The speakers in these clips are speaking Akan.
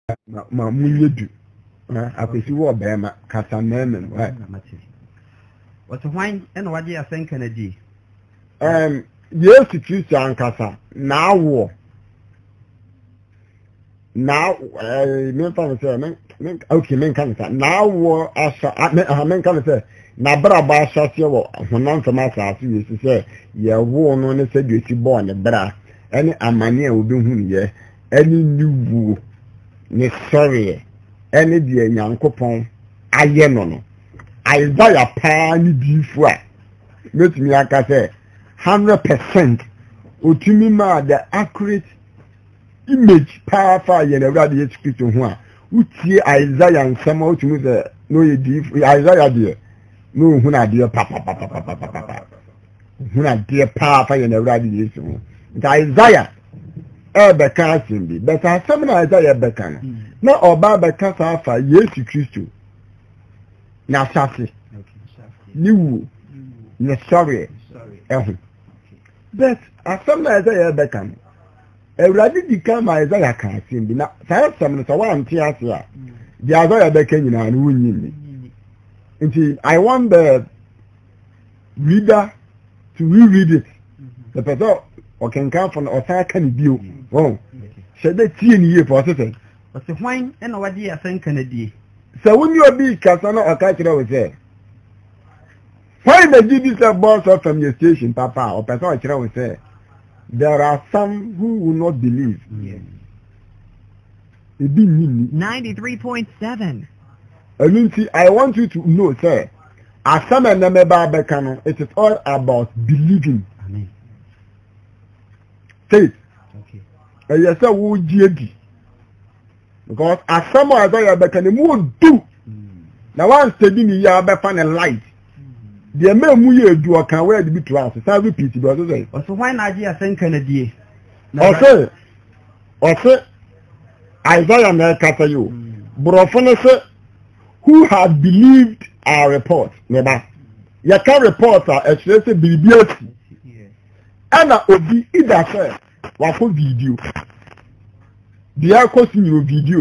ma munyedu akwesi wo bema kasa meme What's wine and what you are saying Kennedy? Yes, Kristo ankasa na wo na me fa say men okay men kan say na wo asa men kan say na bra ba asa se wo honan fama asa se yes say ye wo no ne say dwesi bo ne bra any amane a obi hu ye any niwu ne sorry any de nyankopon aye no Isaiah pa ni bifu a metumi aka say 100% otumi ma the accurate image powerful yen everybody Yesu Kristo ho a utie Isaiah nsema otumi say no ye bifu Isaiah de no hu na de papa hu na de powerful yen everybody Yesu ho Isaiah beka simbi beka samna Isaiah beka na oba beka safa Yesu Kristo na safi niwu ne sorry but asamna Isaiah beka no Everybody become Isaiah can simbi na sa samna so wa anti ase a the Isaiah beka nyina no wunyi nti I want the reader to reread it the person can come from Osaka ni bio oh said that tie ni ye for say What's wine and what you are saying Kennedy? So when you be kasana okachira we say why the GD boss of from your station papa or person okachira we say there are some who will not believe. Yes. 93.7. I mean, see, I want you to know, sir, as some and it is all about believing. Amen. Faith. Okay. And yes, sir, who GD. Because as some as I can more do. Now, one studying the year, I find a light. The men who do can wear the bit to us. I repeat it, but say. Also, why not you are saying Kennedy? Also, Isaiah Merkata you. Brofone say, who have believed our report? Never. You can report as you say, BBS. And obi either say, what video? The alcohol in your video.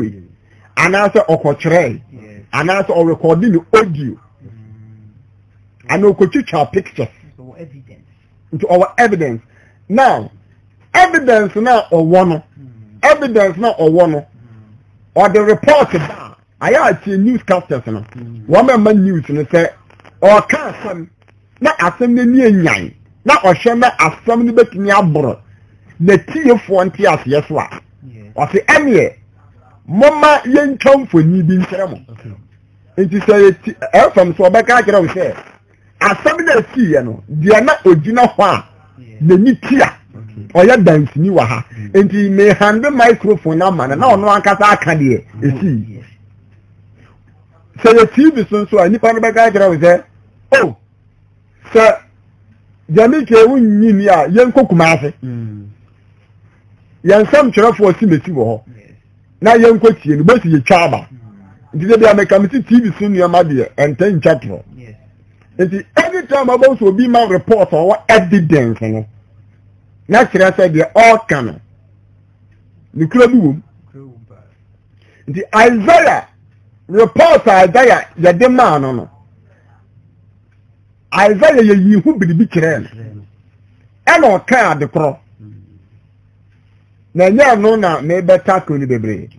And answer or portray. And answer or recording the audio. And we could teach our pictures. So evidence. Into our evidence. Now, evidence now or one. Evidence now or one. Or the report. I had seen newscasters. One man news and say, or can't some. Not as some near nine. Not or shama as some bit near bro. The tea of 1 as yes, what? Or say, any. Mama yen come for you being ceremony. It is a from so back I can say. As somebody that see, you know, they are not original one. They need here. Or you dance new aha. And he may handle microphone now, man. Now no one can say, you see. So the TV so I need to back I can say, oh, sir, Jamaica won't need ya, young Kokumase. Young some children for Simity. Now young question, but you chaba. Did they make a TV soon, your mother, and 10 chapter? And every time about will be my report or evidence, you know. Naturally, I said they all can. The club room. The Isaiah report Isaiah, the demand on Isaiah, you who be the big and all kind the cross. Now, you know now, maybe tackle the baby.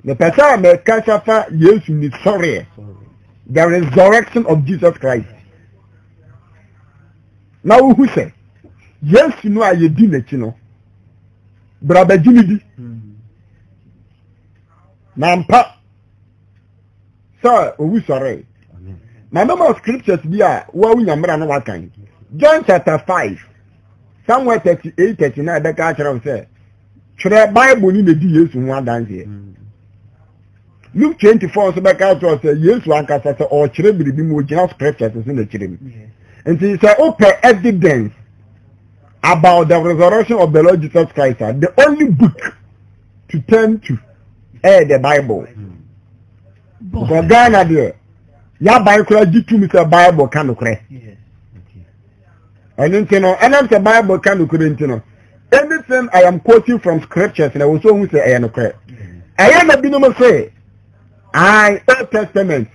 The person may catch up, yes, you need sorry. The resurrection of Jesus Christ. Now who say? Yes, you know I did it, you know. Brother Jimmy. Nampa. Sir, we sorry. My number of scriptures here, what we number and what kind. John chapter 5. Somewhere 38, 39, the culture say. Should I Bible in the years in one dance here? Luke 24, so back out to say, yes, one can say, or children be more general scriptures in the children. And he said, open evidence about the resurrection of the Lord Jesus Christ. The only book to turn to the Bible. Because Ghana there, ya Bible to me the Bible can correct. And then you know, and the Bible can correct. Anything I am quoting from scriptures, and I will also say I am correct. I am a binom say, I Old Testament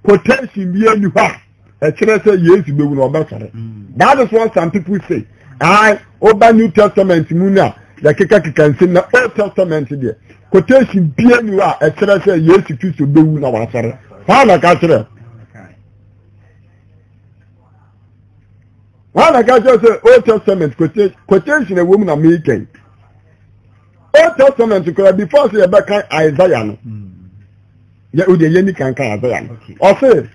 quotation be any ha. A church say yes, you will not better. That is what some people say. I Oba New Testament Muna, the Kika can say the Old Testament there. Quotation be any ha. A church say yes, you choose to do no better. Father Catcher. One I got just Old Testament quotation a woman American. Old Testament could before say back Isaiah. Yeah, Udi Yeni can Isaiah. Or say,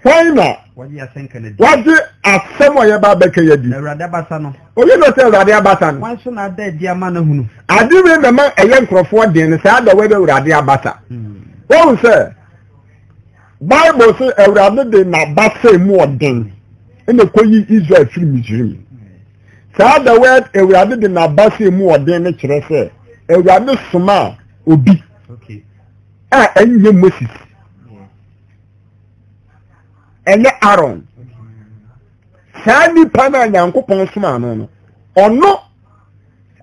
why not? What do you think? What do a somewhere about Becca Yadi? Radabasano. Oh, you don't tell Radia Batan. Why should not dead, dear man? I do remember a young Crawford and said the weather Radia Bata. Oh, sir. Bible says a rather than not but say more than. In the Koyi Israel film is so the word a rather than a bassy more than a church, a rather small obi. Okay. And you Moses. And Aaron. Sandy Pana and Uncle Ponsman. Or no,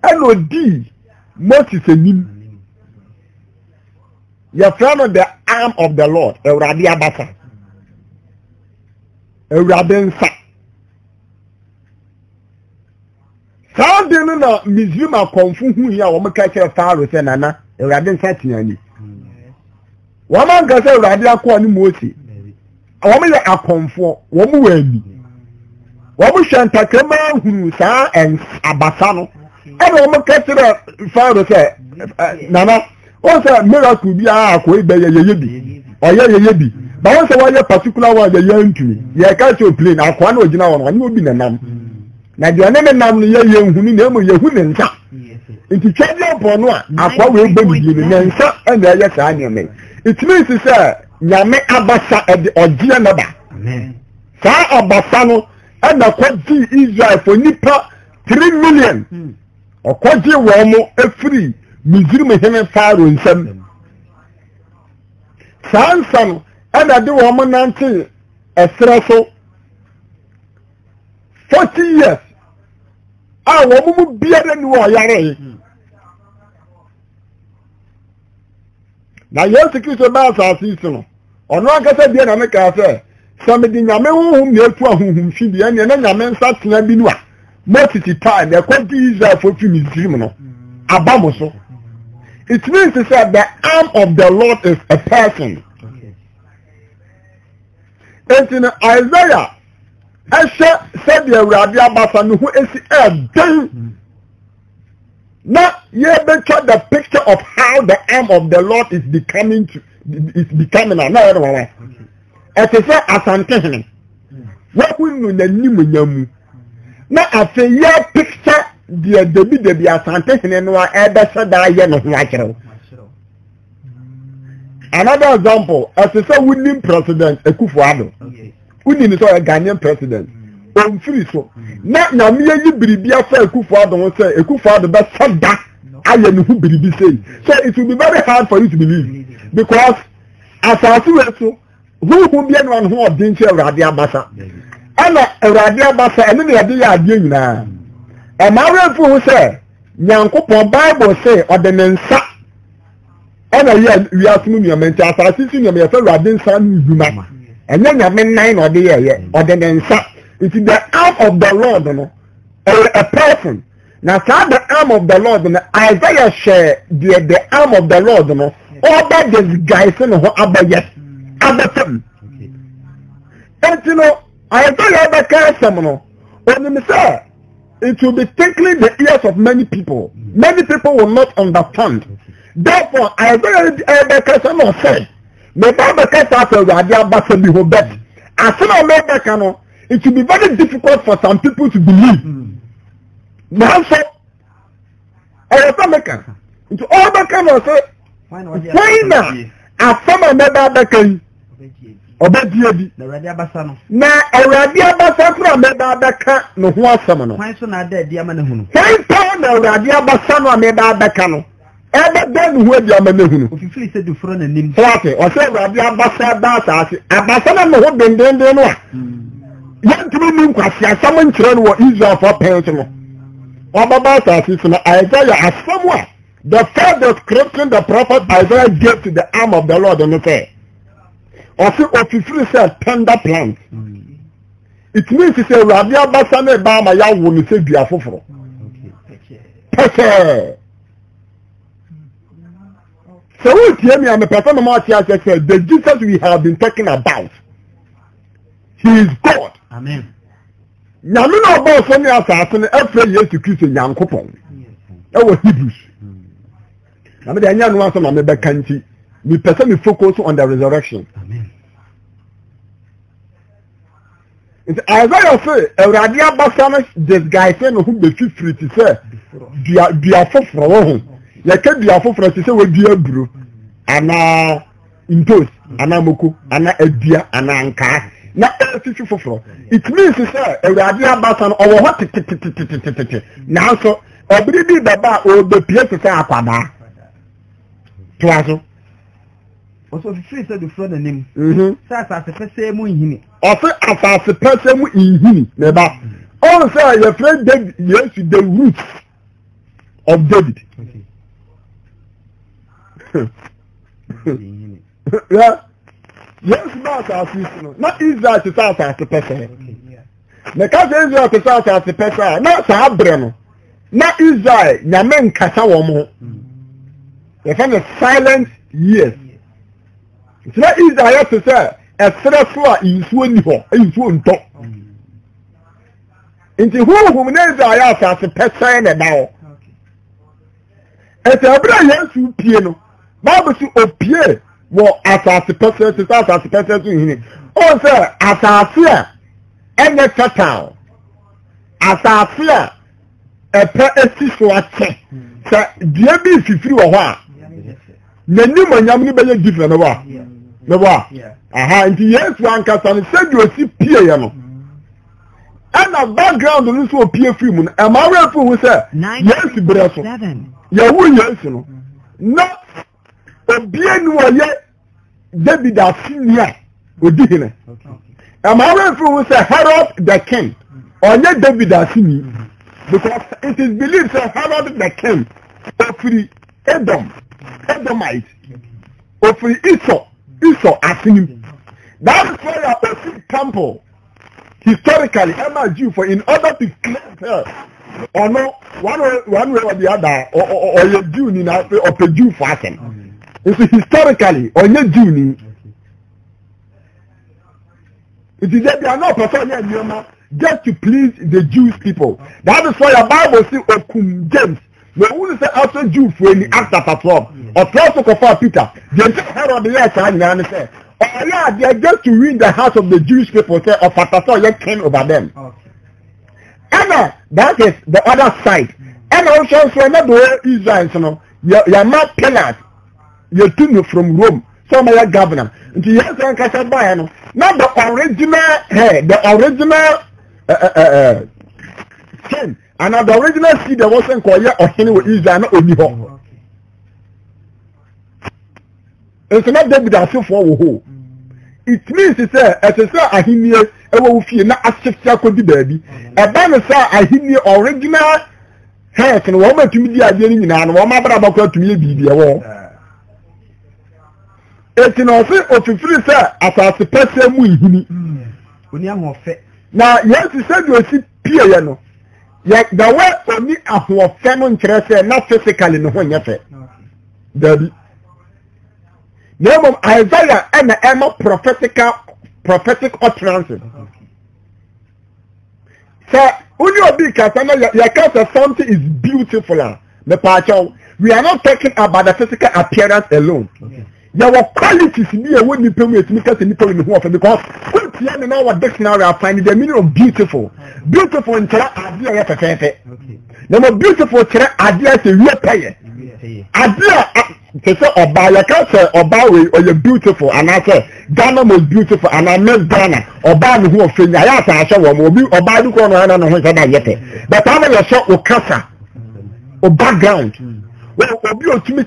and no D. Moses and him. Your friend of the arm of the Lord, a Radia Basa. Radensa. Sound in a museum of Confu here, or Macacha Faro Senana, a Radensa Tiani. Woman got a Radia Kwani Mosi. A woman a Confu, woman. Woman Shanta Kema, who sa and Abasano. And a woman catcher Faro said, Nana, also miracle be a quay by Yabi, or Yabi. But once a while, particular one, the young to me. You can't plane. I can't original one will be the name. Now, the name and young who name of your women. Into change upon one, I probably will be the name, and the yes, I am. It means to say, Yame Abasa at the Ogianaba. Sa Abasano and the Kwaji Israel for Nipa 3 million. Or Kwaji Wamo a free, Mizume Heme Faro in some. Sansan. And I do woman until a threshold 40 years. I will be a new now, you're secure about our season. Or no, I said, the America say, somebody Yamen whom you're to whom she be any and Yamen starts to be one. Most of the time, they're quite easy for you, criminal. Abamoso. It means to say the arm of the Lord is a person. And in Isaiah, Esha said the Radia Basan who is a day. Now, you better the picture of how the arm of the Lord is becoming another one. As I said, as I'm telling you, what will you name? Now, I say, yeah, picture the Debbie as I'm telling you, I said that I am natural. Another example, as I said, winning president, Akufo-Addo. Winning is a Ghanaian president. On free so. Now, me you biribi afa Akufo-Addo say Akufo-Addo be said that I am who biribi say. So it will be very hard for you to believe because as I see so, who be anyone who of danger Radia Basa. And Radia Basa, and then the idea na. And my who say, Nyankopon Bible say or the nensa. And we are assuming your mental assassin, your Radin San Zuma. And then you mean 9 or the year, or the nensa. It is the arm of the Lord, you know, a person. Now, the arm of the Lord, you know, Isaiah share the arm of the Lord, you know, all that this guy, you know, about yes, about them. And you know, Isaiah the character, you know, when you say, it will be tickling the ears of many people. Many people will not understand. Therefore, Isaiah the character said, the Bible character Radia Basa be bet. As soon as I make that, it will be very difficult for some people to believe. Now, so, I American into all the kind of say, why not? As some of the can obey the Radia Basano. Now, a Radia Basano made that can no one summon. Why so not dead, Diamond? Why pound a Radia Basano made that canoe? Ever then, who the Amen, if you feel said to front and name Forty or say Radia Basa, Abasana, who been doing the young to me, because someone trained what Israel for pension. Or about us is Isaiah as somewhere. the first description the prophet Isaiah gave to the arm of the Lord and say, officially said tender plant. It means to say Rabia Basane Bama ya will say Biafofro. So we hear me and the person of Martial said the Jesus we have been talking about. He is God. Amen. Nyamina about so many assassins every year to kiss a young couple. That was Hebrews. I mean, the young ones on the back country. We person focus on the resurrection. Amen. Isaiah say, Radia Basana, this guy said, who be free to say, be a foot for home. You can be a foot for to say, we be a brew, and impose, and a moku, and a deer, and a car. Now, it means to say, Radia Basana, or what? Now, so, a baby baba or the place to say, Aquada. Plazo. Also, free said the front name. Sasa the first say mu hini. Also, as a person mu hini. Never. Also, your friend David, yes, the roots of David. Yeah. Yes, not as you know. Not Israel to start as a person. The case Israel to start as a person. Not Sabrano. Not Israel. Yamen kasa womo. The kind of silent years. It's not Israel to say a stressful in Swinho, in Swinto. Into whom Israel as a person now. It's a brilliant to piano. Bible to appear as a person to start as a person to him. Oh, sir, as a fear, and a fatal. As a fear, a person for a check. Sir, dear be if you feel a while. The new man, you may be different. Aha, and yes, one can said you see Pierre. And a background on this will appear free moon. Am I right for who said, yes, Bresso? Yahoo, yes, no. Not a bien yet, David are senior with dinner. Am I right for who said, Herod the king, or yet David are senior? Because it is believed that Herod the king, of the Edomite, of the Esau asking him. That is why I see temple historically Emma Jew for in order to cleanse her or no one way or the other or your Jew in or a Jew fashion. It's historically or your Jew. It is that they are not person just to please the Jewish people. That is why the Bible says Okum James. The only say after Jew for any after 12 or 12 for Peter. They say Herod the yes and say, oh yeah, they are just to win the heart of the Jewish people say or Pastor yet came over them. And that is the other side. And also so another Israel, you know, you're not pillars. You're two from Rome. Some are governor. Into yes and Casabano. Not the original the original sin. And the original seed that wasn't called yet or any with Israel not only home. It's not David that so for who. It means to say, as I say, I hear a will feel not as if I could be baby. A banner say, I hear original health and woman to me the idea in and one my brother to me be the war. It's in also of the free sir as I suppose we now, yes, you said you see Pierre. Yet the way only a who of family interest not physically no one yet. Daddy. Name of Isaiah and the Emma prophetic utterances. So, when you be Katana, your case something is beautiful. We are not talking about the physical appearance alone. There were qualities in here when you permit me because in because in our dictionary I find the meaning of beautiful. Beautiful in idea Now beautiful idea is a real player. Idea to say Oba, you can't say Oba or you're beautiful and I say Ghana was beautiful and I met Ghana Oba who of thing I show will be Oba do corner and I yet. But I'm a shot or casa or background. Well, Obi to me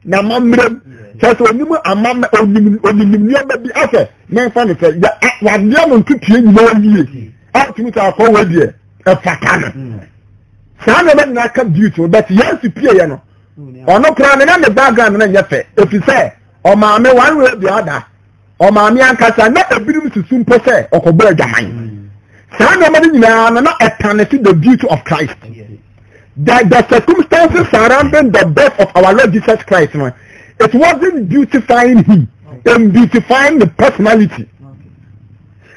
na mamrem just when you a mama on baby after men fan say ya no tutie nyina yi atumi ta ko we die e fatana sa na me na ka beautiful but yes to pie no ono kra na ne background na nyefe efise o ma me one way the other o ma me ankasa na ebirim susu mpo se okobra adwaman sa na ma nyina na eternity the beauty of Christ the circumstances surrounding the birth of our Lord Jesus Christ it wasn't beautifying him and beautifying the personality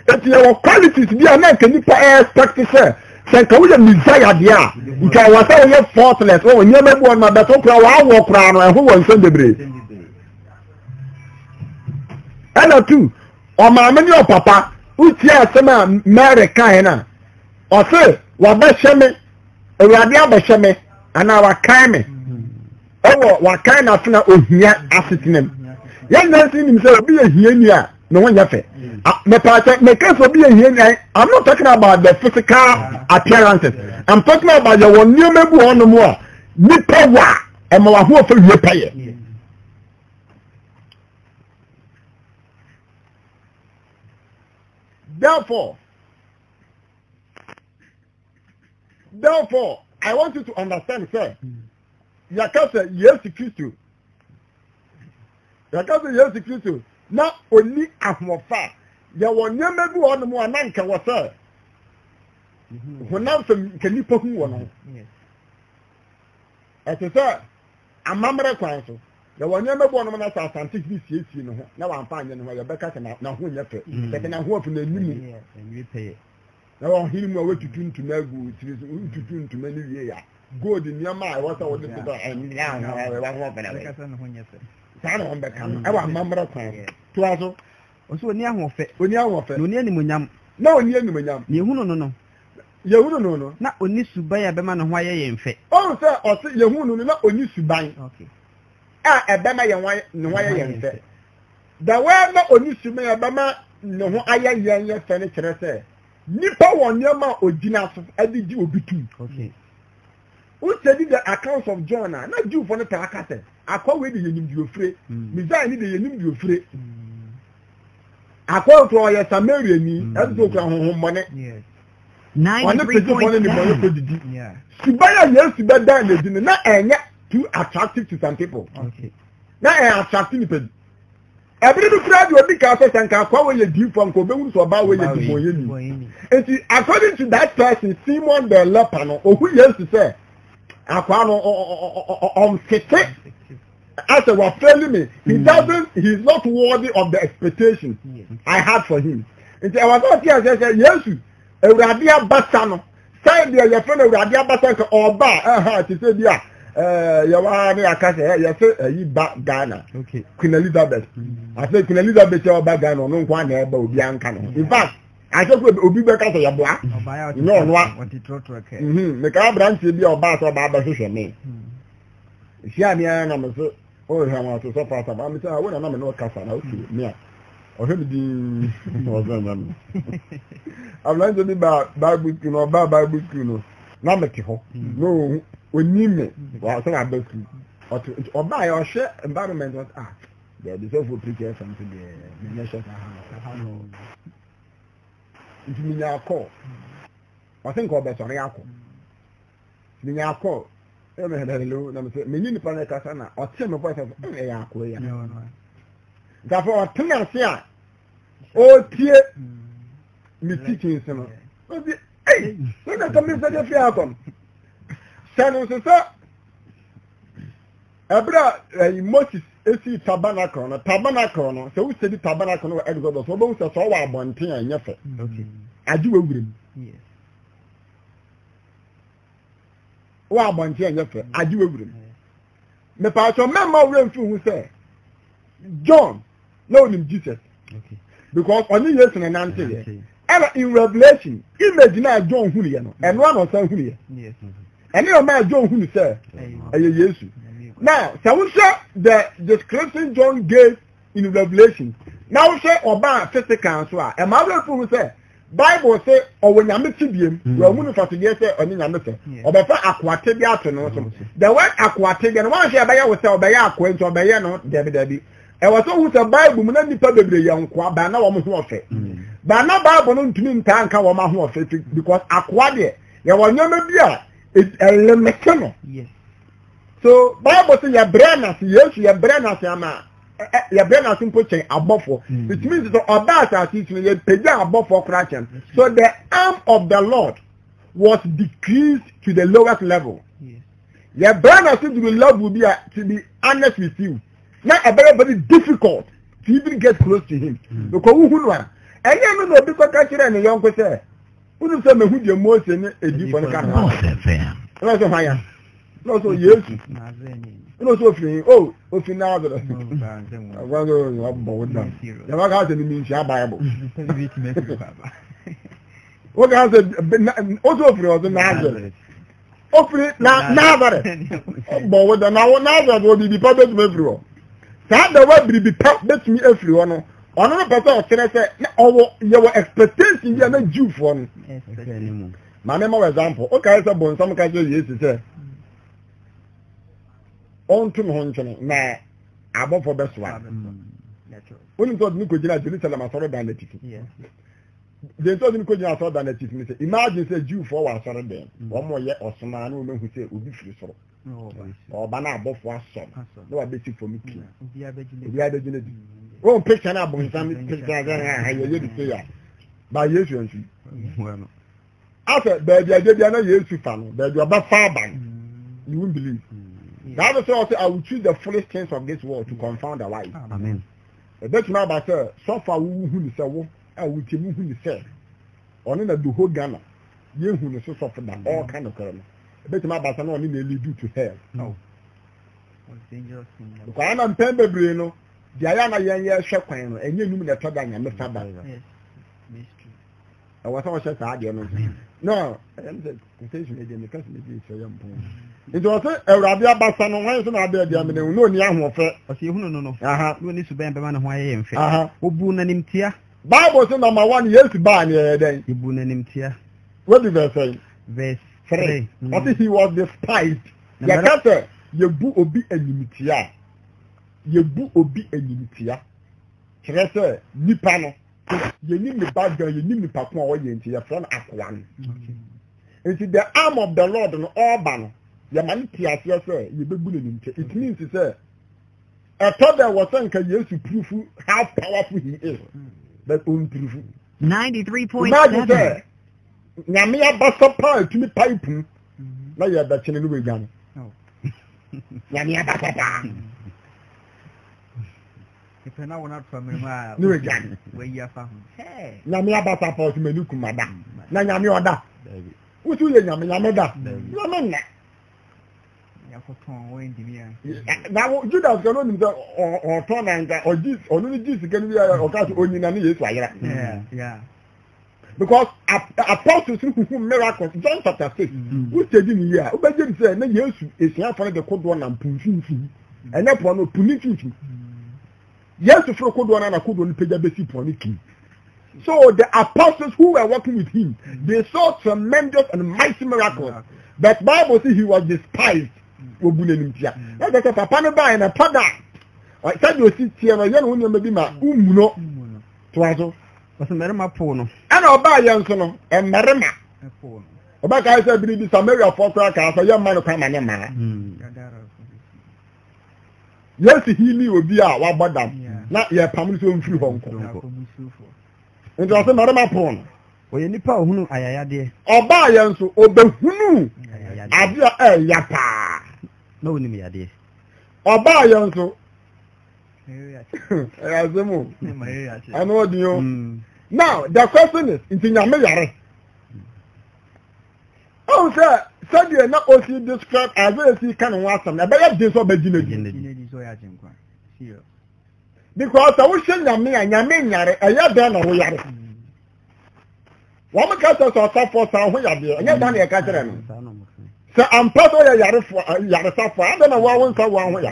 it your qualities be na can you expect say senka wo Messiah dia nka wasa wo faultless wo nyema bu on ma beto kra wa wo kra no ho won sen debre ana tu o ma me ni o papa uti asema Mary kan na o se wa ba hweme ewurade aba hweme ana wa kan me ewo wa kan na funa ohia asetinem yan na sin nim se obi ehia ni a no wonya fe me case obi ehia ni I'm not talking about the physical appearances. I'm talking about your one new member on the more nipa wa e ma wa ho fa wie paye therefore I want you to understand sir yakase Yesu Kristo na oni ahofa ya wonye mebu ono mu ananka wo sir honam fam kanipa hu wo no etese amamre kwan so ya wonye mebu ono na sa scientific bi siesie no ho na wampa anye no ho ya beka se na ho nyefe tete na ho afu na nimu na wo hiri mu awetutu ntuma agu tirizo ututu ntuma ni wie ya gold nyama a wo sa wo de to enya ho wa ho fa na beka se no ho nyefe sana on beka no e wa amamre kwan to aso oso oni ahofe na oni animonyam ni ehunu no na oni suban ya bema no ho aye yemfe o se o se yehunu no na oni suban okay ebema ye ho no aye yemfe da we na oni suban ya bema no ho aye yemfe ne kire se nipa wonyama ogina so adigi obitu okay who said the accounts of John na Jew for no takase akwa we de yenim di ofre Messiah ni de yenim di ofre akwa to ya Samaria ni ezo kwa honhommone yes 93.7 yeah sibaya Yesu be dan le di na enye too attractive to some people okay na attractive people every crowd will be cast and akwa we di from ko be wu so ba we di boye ni enti according to that person Simon the leper no ohu Yesu say akwa no sete as a was telling me he's not worthy of the expectation I had for him. And I was not here and said, yes, Ewurade abasa no. Say there your friend Ewurade abasa ka oba to say there you are me akase you say yi ba Ghana. Okay. Queen Elizabeth. I say Queen Elizabeth oba Ghana no nkwa na eba obi anka no. In fact, I say obi be ka say ya boa. No no. What it trotro ke. Me ka branch bi oba so oba ba hwehwe me. Isi ami na me so oh hama so far so am say I na me no kasa na okay me o he di o za na me I'm not to be Bible school no Bible school no na me ke ho no oni me wa so na Bible school o ba ya o hwe environment what there is so for preacher something there me share how no it me na call I think o be so na call me na call hello na me say me ni pa na kasa na o tie me voice e ya akọ ya da for o tena se a o tie me teaching no o di eh na ka me say dey fear come sanu so abra Moses esi tabernacle no so we say the tabernacle no Exodus so bo so wa abonten anya fe okay aju wewure yes wa abonte enye fe ajiwe wurum me pa so memma wure mfu hu say John no nim Jesus okay because only yes na nante there in Revelation image na John hu ye no eno an osan hu ye yes eno o ma John hu say eye Jesus now so we say the description John gave in Revelation now say oba physical so e ma wure fu hu say Bible say owo nyame tibiem we mu no fatide say oni nyame say obefa akwate bi ato no so the word akwate bi no wan say obeya wo say obeya akwa nti obeya no debi e wo so hu say Bible mu na nipa bebre ye nkwa ba na wo mo ho ofe ba na Bible no ntumi nka nka wo ma ho ofe because akwa de ye wo nyame bi a elemeke no yes So Bible say your brain as yes, your brain as ama. Your brain as simple change above for. It means that about as it will pay above for Christian. So the arm of the Lord was decreased to the lowest level. Your brain as it will love will be to be honest with you. Not a very difficult to even get close to him. Because who know? And you know because catcher and a young person. Who say me who the most in a different kind of no so higher. No so yes. No so free. Oh, if you now that I want to about them. The work has any means your Bible. What has it also free or the Nazareth? Oh free Nazareth. But with the now Nazareth will be published everywhere. That the word be published me everyone. Another person say your expectation you are not due for me. My name for example, okay, so bon some can yes say on to honchene na abo for best one. When you told me could Jerusalem as than the ticket. Yes. They told me could you than the ticket. Imagine say Jew for was sorry then. One more year or some man who say will be free so. Or banner above one son. No basic for me. We are the oh, picture na bon some picture I you say by yes you see. After baby I did na yes fan, but you are far back. You won't believe. That is why I will choose the foolish things of this world to confound the wise. Amen. That's now about so far who say wo I will tell you who say. On in the whole Ghana. You who is so suffer that all kind of crime. That's now about no need lead you to hell. No. Dangerous thing. Because I'm pembe no. The ayana yan share kwan no enye num na toda nya me faba. Yes. Mystery. I was always say that no. No, I'm the contention again because maybe so young. It was a rabia basa no wan so na ade dia me no ni ahofe. O se ehunu no no. Aha. No ni suban be ma no ho aye mfe. Aha. Obu na nimtia. Bible say number 1 yes ba na ye den. Obu na nimtia. What did they say? Verse 3. What he was despised. Ya kase ye bu obi animtia. Yebu obi enimitia kyerɛ sɛ nipa no yɛni ne background yɛni nipa ko a wɔyɛ nti yɛfrɛ no akoa no nti the arm of the Lord no ɔba no yɛma no te aseɛ sɛ yɛbɛbu ne nimtia it means sɛ ɛtɔ dɛ wɔ sɛ nka Yesu proof how powerful he is but on proof 93.7 nyame abasa pa atumi pipe mu na yɛda kyene no wɛgya no nyame abasa pa if na wona family ma no again we ya fa hey nyame abasa pa o menu kumada na nyame oda wutu ye nyame da nyame na ya ko ton we ndimi ya na Judas kan oni nta o ton na nta o jis onu ni jis kan bi o ka so onyina ni Yesu ayira yeah because apostles who miracles John chapter 6 who said in here obeje say na Yesu esia fa de kodo na mpunfinfin ene po no puninfinfin yes, to throw Kodo and Kodo and Pejabesi Poniki. So the apostles who were working with him, they saw tremendous and mighty miracles. But Bible says he was despised. That's a papa by and a pada. I said you see here, young woman maybe my umuno. Twazo. Was a merima pono. And I'll buy young son and marima. About I said, believe this America for crackers, a young man of Panama. Yes, he will be our badam. Not yet, Pamus on through Hong Kong. And also not my pawn. Or any power who I did. Or buy and so obey who Adia Yapa. No, me idea. Or buy and so. I know you. Now, the question is, it's in your mayor. Oh, sir. So you are not also described as well as you can want some. I better disobey because I wish you me and Yamin a year done or we are. One cat or for some way up there, and you're done a catcher. So I'm part of Yarasa for I don't know one for 1 way.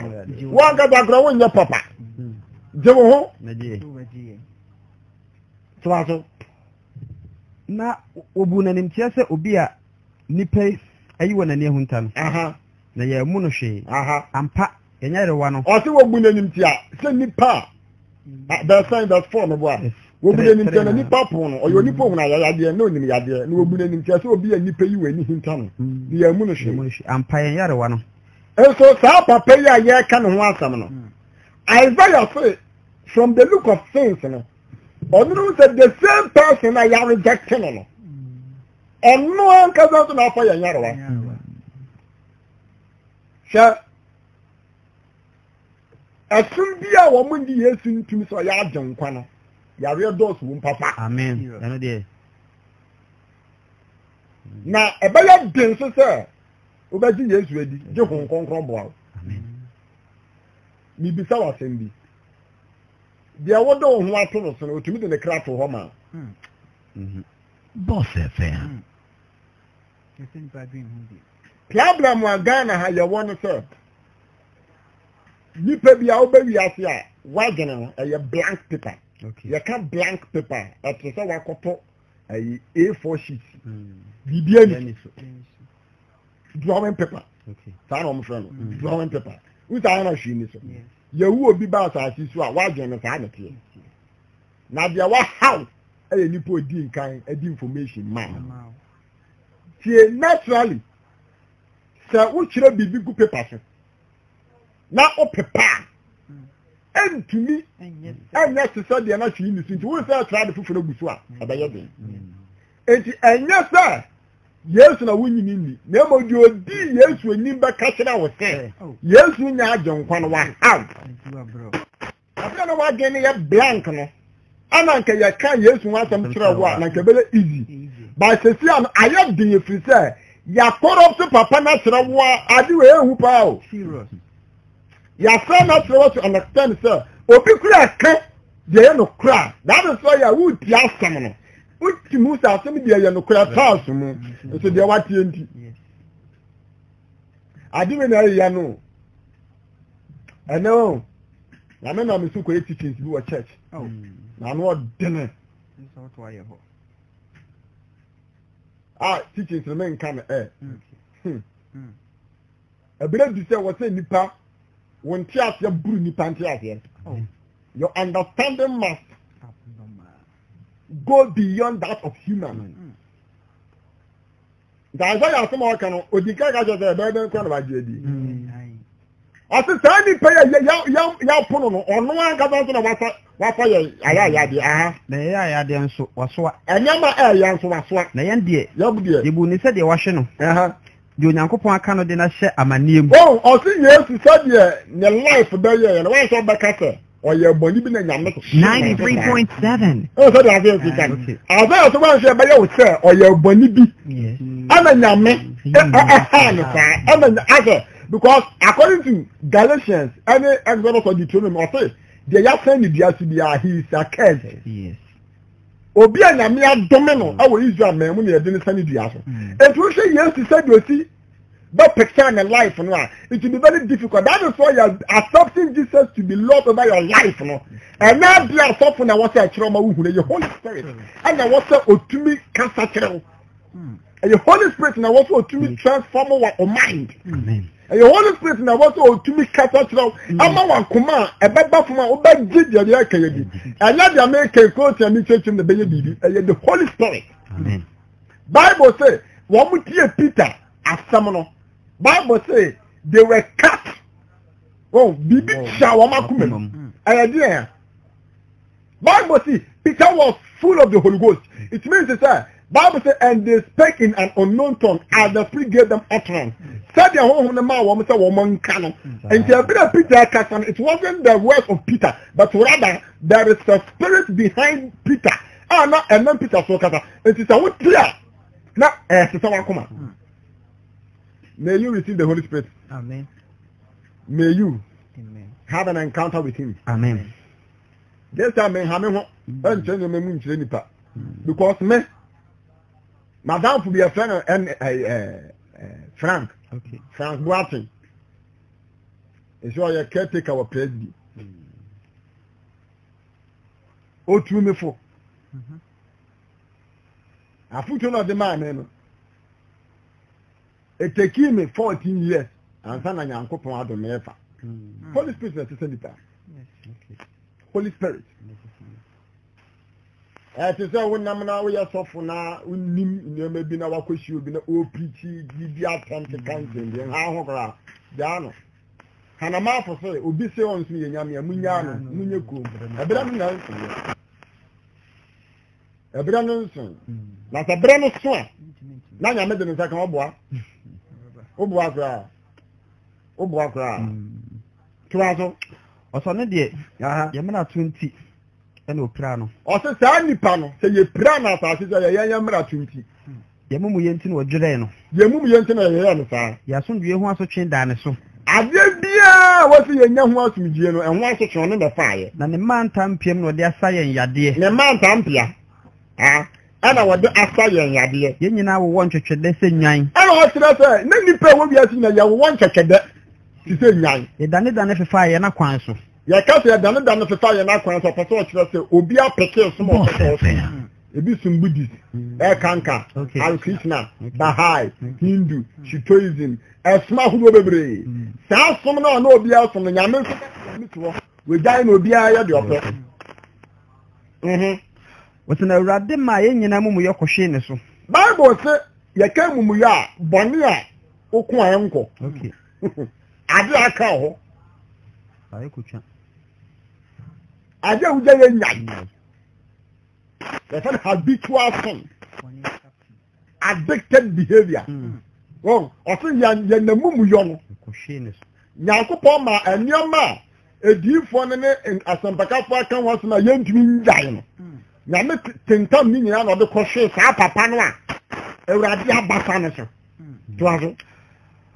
One got a growing your papa. Joe, so na obuna nimtiase obia nipe ayiwo na ne huntan aha na ye mu no hwe aha ampa yenyere wa no o se wobu na nimtia se nipa the sign that form bo a wobu na nimtia na nipa pon no o yo nipa huna ya de na onim ya de na wobu na nimtia se obi ya nipa yiwo ni huntan ne ye mu no hwe ampa yenyere wa no And so papa ya can want some. Isaiah say from the look of things, you know. Or said the same person I am rejecting. And no one can go to my fire yarrow. Sir, as soon be a woman the years to me so ya John Quana. Ya real doors won't papa. Amen. Now a better dance, sir. Obedi Yesu ready. Je hon konkron bo. Amen. Mi bisa wa sembi. Dia wodo ho ato no so no otumi de ne kra to ho ma. Boss FM. Problem wa Ghana ha ye won so. Nipa bia obewi ase a wagene no e blank paper. Okay. You can blank paper. At so wa koto A4 sheet. Bibia ni drawing paper. Okay. Saa na friend. Drawing paper. We say na hwi ni so. Yewu obi ba asase so a wagene no saa na tie. Na dia wa how e nipa odi nkan edi information man. Tie naturally. Sa wo kire bibi gu paper so. Na o paper. Entumi anya se so de na hwi ni so nti wo say try the fufuro gu so a abaye den. Enti anya sa Yesu na wunyini ni na mo di odi Yesu ani ba ka kira wo se Yesu nya ajonkwa no wa how after na wa gene ya blank no ana nka ya kan Yesu wa sam kira wo na nka bele easy but se si an aya din e free say ya corrupt papa na kira wo ade we ehu pa o serious ya fa na kira wo to understand sir obi kura ka de no kura that is why ya wo ti asam no uti musa asem de ya no kura taas mu so de watie nti ade we na ya no eno na me na me su ko teachings bi wo church na no dene so to aye ho teachings no men kan ebere du se wo se nipa won ti ase buru nipa nti ase your understanding must go beyond that of human. That's why I'm saying, "Can Odika just say, "Baby, can I do it?" I said, "Sani pay ya puno no. Ono an ka so na wa ya aya de na ya de nso waso enyama ya nso waso na yan de ya bu de bu ni se de wahwe no de onyankopon aka no de na hye amaniem o si Yesu said ne life be ye na wa so be ka se oye boni bi na nyame 93.7 so de ave fi kan ave so wa so be ye wo se oye boni bi ana nyame ana ase because according to Galatians any Exodus or Deuteronomy or say they are saying the dia he is a curse. Yes. Obi anyame adome no awo Israel man mu na ye de ne sani dia so. And we say yes to say do see but picture in life no it will be very difficult. That is why you are accepting Jesus to be Lord over your life no. And now be accept na what say kire ma wu hu your Holy Spirit. And na what say otumi kasa kire. And your Holy Spirit na what say otumi transform your mind. Amen. And your Holy Spirit na what say otumi kasa kire. Ama wan kuma ebeba fuma oba gidi ya kayedi. And na dia make quote and church in the baby the Holy Spirit. Amen. Bible say wo mu tie Peter asam no. Bible say they were cut. Oh, bibi shawa makumem. Aydia. Bible say Peter was full of the Holy Ghost. It means that Bible say and they spake in an unknown tongue as the Spirit gave them utterance. Said the home the man woman say woman canon. And Peter cast on it wasn't the words of Peter, but rather there is a spirit behind Peter. No, and then Peter so kata. It is a what clear. Na someone come. May you receive the Holy Spirit. Amen. May you have an encounter with Him. Amen. This time, and change me moon nipa because me, Madame to be a friend and Frank. Okay. Frank Boateng. It's why you can't take our president. Oh, to me for. I put you on the man, it took me 14 years. And son and uncle from Adam Efa. Holy Spirit is a senator. Holy Spirit. To say when I'm now we are suffering now, we need maybe now what you be no preachy, give you attempt to cancel and how Diano. Hanama for say, Obi say on me, Yamia, Munyano, Munyaku, a brand nonsense. A brand nonsense. Not a brand of swan. None I made them like Obwa. Obwa. Trazo. Or so, dear, Yamana 20 and Oprano. Or say, Sandy Pano, say ye prana, I said, Yamara 20. Yamumu Yentin or Jureno. Yamumu Yentin or Yanasa. Yasun, you want to change dinosaur. I did dear, what's the young ones with you and wants to turn in the fire. Now the man tampium no their science yadia. The man tampia. Ah, and I was the Assayan yadia. You now want to tread the same nine. I want to say, many people will be asking that you want to check that. She said, nine. You done it if fire and a quanso. You can't say, done it if fire and a quanso for such as Obia Peke, small. It be some Buddhist, Kanka, Al Krishna, Baha'i, Hindu, Shintoism, a small baby. Sounds some no be out from the Yaman. We die no be out the opera. What's an Radim my in Yamu Yokoshin? Bible said, you came Muya, Bonia, Okwa uncle. Okay. I do a cow. I could chat. I don't say the first habitual sin, addicted behavior. Oh, also yan the mumu young. Yakupoma and your ma, a deep one and Asampaka can was my young twin giant. Yamek Tintam Minian or the crochet, Sapa Panwa, a Radia Bassanaser.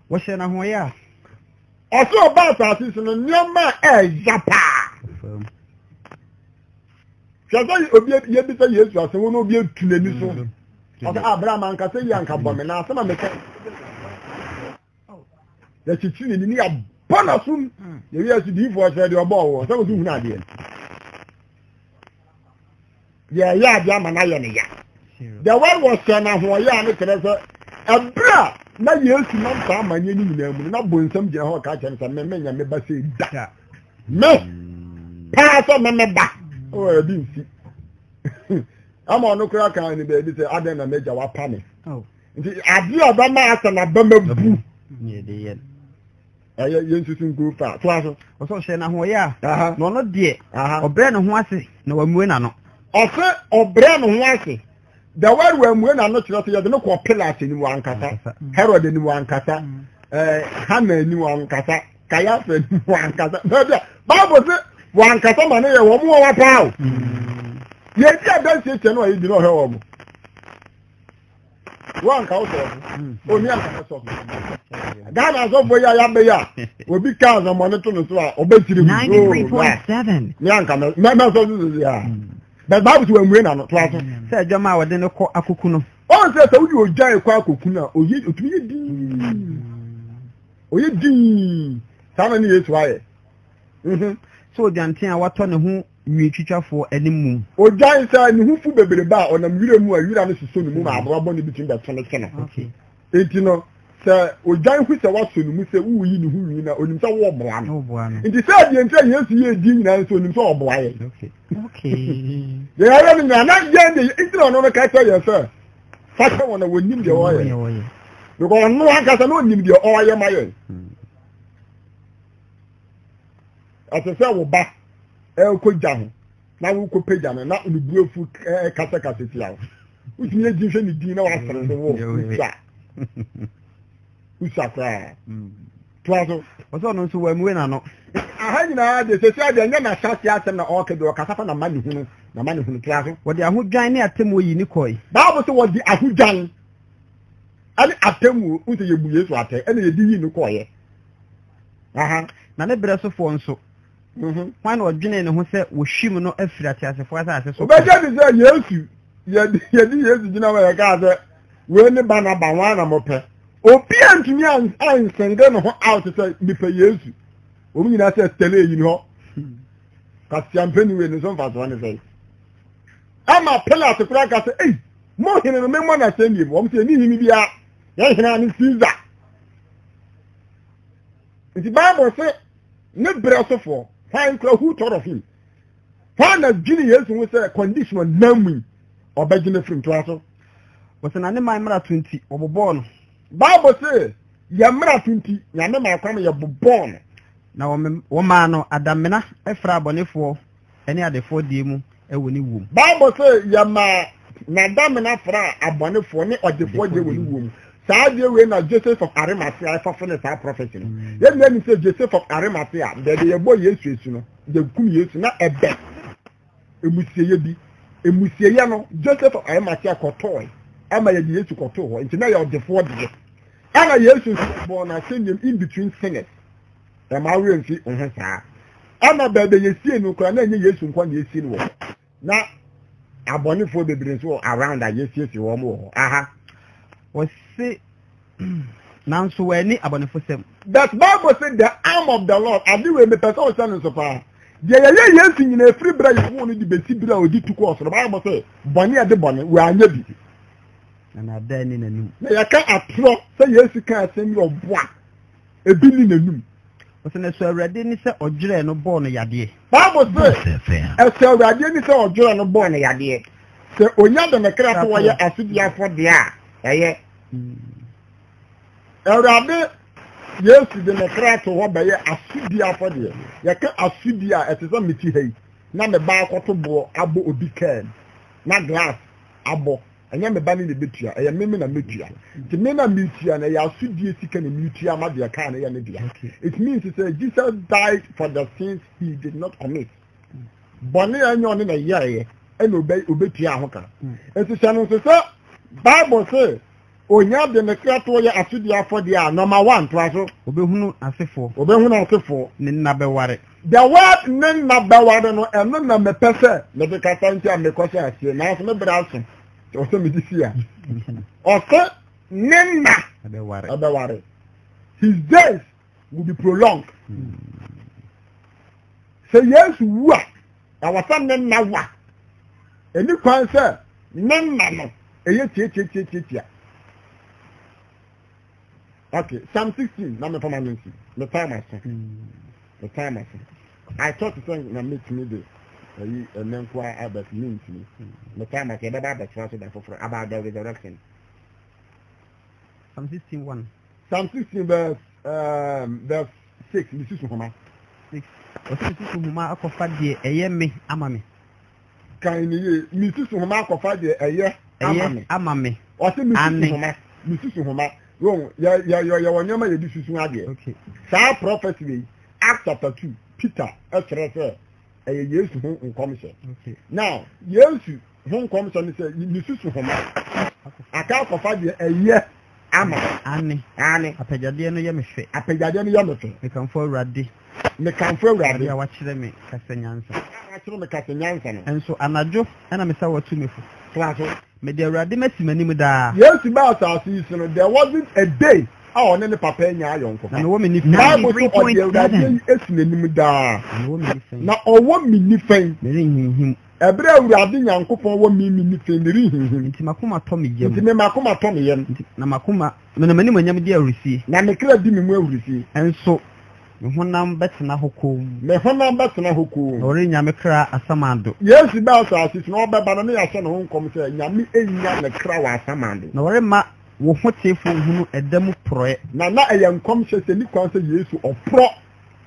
What's in a hoya? Also about us is in a Nyama Japa. Just say yes, you are someone who be to the mission. Abraham and Cassie and Cabom, and some of the that you see in the bonus. You have to give for your ball, so do not yet. Yeah, Yaman. The one was son of Hoyan, a bra. Now you see not some and you not bring some Jehovah catching some men and never say that. Me, pass on my back. Oh, I didn't see. I'm on no crack on the bed. It's a other than a major panic. Oh, I do a bama and a bummer boo. Yeah, the end. I used to go fast. What's all saying? Oh, yeah. No, not dear. Or Brennan Wassy. No, I'm winning. Or say, or Brennan Wassy. The word when I'm not sure you don't call pillars in one cassa, Herod in one cassa, Hammer in one cassa, Kayaf in one cassa. Bible said. One customer here, one more pound. Yes, I don't say no, you do not have one cow. Only Ghana's over Yambeya will be cars on monitoring to our obesity 93.7. Yanka, no, but Bibles will win on it. Said Jama, then a Akukuno. Oh, says you giant Kwakuna, or you do. Some years why. So the antenna what on who we teacher for any moon. O giant side who food baby bar on a million more, you don't see the moon, I'm between the ten and okay. It you know, sir, o giant which I was soon, we say, who you know, or himself war one. It is said the entire yes, ye ding and so himself boy. Okay. They are having not yet the internet on a catcher, yes, sir. Such one would need your oil. Because no one can know your oil, my own. As I said, back, could jam. Now we could pay jam, not in the beautiful Catacassia. Which means you should be no after the war. Who sat there? Twazo was on to when we are not. I had the society and then I shot yet and the orchid or Casafan and money who the money from the plaza. What the Ahujan at Timu Nikoi. That was the Ahujan. And at Temu, who you be water, and you didn't know. Now, the breast of one so. Why not Jenny who said, was she no effort as a father? So, but that is a yes, you know, I gather when the banner by one of them. Opian to me and send them out to say, be for years. Women, I said, tell you know, because champagne when some fast one say. I'm a pillar to crack. I say, hey, more than a man when I send you. I'm saying, me be a yes, and I see that. The Bible said, no breath for. Find who thought of him. Find a genius who was a conditional numbing or begging from Twasso. Was an animal 20 or born. Bible says, yamra tinti nyame ma kwam ye bobon na wo ma no adamena efra abonefo ene adefo die mu ewo ni wom Bible say yama na adamena fra abonefo ne odefo je wo ni wom saa je we na Joseph of Arimathea for ne saa prophet no ye ni say Joseph of Arimathea de ye boy Yesu esu no de kum Yesu na ebe emusieye bi emusieye no Joseph of Arimathea kotoy ama ye de Yesu koto ho nti na ye odefo de ana Yesu born na send him in between sinners e ma we nfi saa ana bebe ye sie no kra na nye Yesu nkwa na yesie no na abonefo bebre so around that yesie si wo mo aha was say nanso wani abonefo sem that Bible said the arm of the Lord adi we me person stand so far de ye Yesu nyina free bra ye wo no di besi bra odi tu course the Bible say boni ade boni we anya bi na ada ni nanum na ya ka atro say Yesu ka asem yo boa ebi ni nanum was na so awrade ni say odwere no bo no yade Bible say e awrade ni say odwere no bo no yade se onya de ne kra to wo ye asudia fo de a eye awrade Yesu de ne kra to wo be ye asudia fo de ye ka asudia etese meti hei na me ba akoto bo abo obi kan na glass abo anya me ba ni ne betua eye meme na metua ti me na metua na ya asudie sika na metua ma de kan na ya ne dia it means to say Jesus died for the sins he did not commit boni anyo ne na yaye ena obetua ho kan enti sanu so Bible say onya de ne krato ya asudie afode a number 1 to aso obehunu asefo ne na beware the word ne na beware no eno na mepese ne be kata nti a mekosi asie na so me braso o se me disia o se ne na beware his days will be prolonged say yes wa awasam ne na wa eni kwan se ne na no eye tie okay Psalm 16 na me permanency the time I thought to say na make me the menkwa about means me the time I said about about the resurrection Psalm 16:1 Psalm 16 verse 6 this is Homa 6 this is Homa akofa de eye me amame kan ni mi susu Homa akofa de eye amame o se mi susu Homa Wrong, ya wanyama ye disusu ade. Okay. Sa prophecy Acts chapter 2, Peter say Yesu ho nkomse. Okay. Now, Yesu ho nkomse ni say disusu ho ma. Aka kofa de eye ama ane apejade no ye mehwe. Me kan fo awrade. Ya wa kire me kasanyansa. No. Enso anajo na me sa watu mefu. Classo. Me de awrade masimanim da. Yesu ba asasi so no there wasn't a day oh ne papa nya ayonko. Na wo me ni Bible so o de awrade esinanim da. Na owo mi ni fen. Me hinhim. Ebre awrade nyankopon wo mi ni fen ri hinhim. Nti makoma to me yem. Nti me makoma to me yem. Na makoma me na mani manyam de awrisi. Na me kra di me mu awrisi. Enso me honam betena hokom. Ori nyame kra asamando. Yesu ba asasi no obeba no ya hye no honkom se nyame enya ne kra wa asamando. Na ori ma wo hotefo hunu edam proye. Na eye nkom hye se ni kwan se Yesu opro.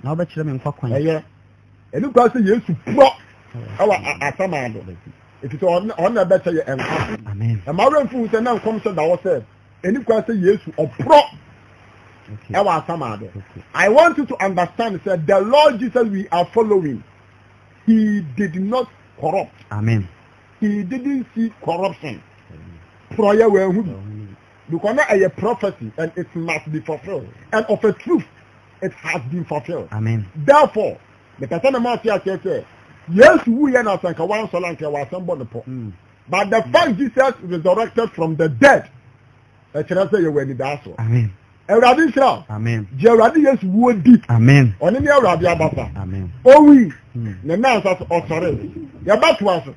Na obekire me nkwa kwan. Eye. Eni kwan se Yesu pro. Awa asamando. Ekito on na beta ye enko. Amen. Na ma remfu se na nkom se da wo se eni kwan se Yesu opro. Okay. I want you to understand that the Lord Jesus we are following, he did not corrupt. Amen. He didn't see corruption. Prayer were because now a prophecy and it must be fulfilled. And of a truth, it has been fulfilled. Amen. Therefore, the person must say, yes, we are not like a one solanke was somebody. But the fact Jesus resurrected from the dead, Amen. Awurade sha. Amen. Je awurade Yesu wodi. Amen. Oni ni awurade abasa. Amen. Owi. Ne na so osore. Ye batu aso.